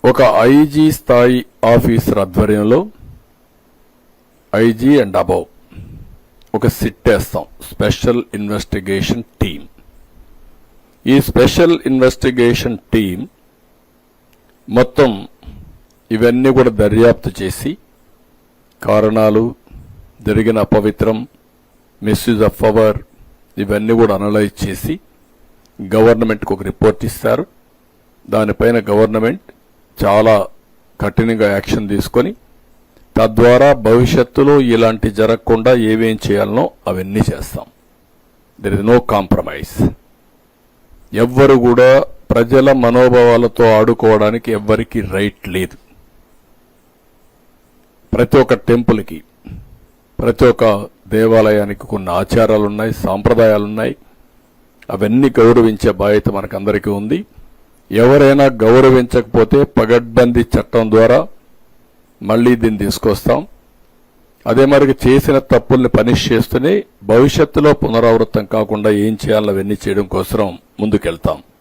ఒక ఐజీ స్థాయి ఆఫీసర్ ఆధ్వర్యంలో ఐజీ అండ్ అబౌవ్ ఒక సిట్ వేస్తాం, స్పెషల్ ఇన్వెస్టిగేషన్ టీం. ఈ స్పెషల్ ఇన్వెస్టిగేషన్ టీం మొత్తం ఇవన్నీ కూడా దర్యాప్తు చేసి కారణాలు, జరిగిన అపవిత్రం, మిస్యూజ్ ఆఫ్ పవర్ ఇవన్నీ కూడా అనలైజ్ చేసి గవర్నమెంట్కి ఒక రిపోర్ట్ ఇస్తారు. దానిపైన గవర్నమెంట్ చాలా కఠినంగా యాక్షన్ తీసుకొని తద్వారా భవిష్యత్తులో ఇలాంటి జరగకుండా ఏమేం చేయాలనో అవన్నీ చేస్తాం. There is no compromise. ఎవ్వరు కూడా ప్రజల మనోభావాలతో ఆడుకోవడానికి ఎవ్వరికీ రైట్ లేదు. ప్రతి ఒక్క టెంపుల్కి, ప్రతి ఒక్క దేవాలయానికి కొన్ని ఆచారాలున్నాయి, సాంప్రదాయాలున్నాయి. అవన్నీ గౌరవించే బాధ్యత మనకందరికీ ఉంది. ఎవరైనా గౌరవించకపోతే పగడ్బందీ చట్టం ద్వారా మళ్లీ దీన్ని తీసుకొస్తాం. అదే మరి చేసిన తప్పుల్ని పనిష్ చేస్తూనే భవిష్యత్తులో పునరావృతం కాకుండా ఏం చేయాలో అవన్నీ చేయడం కోసం ముందుకెళ్తాం.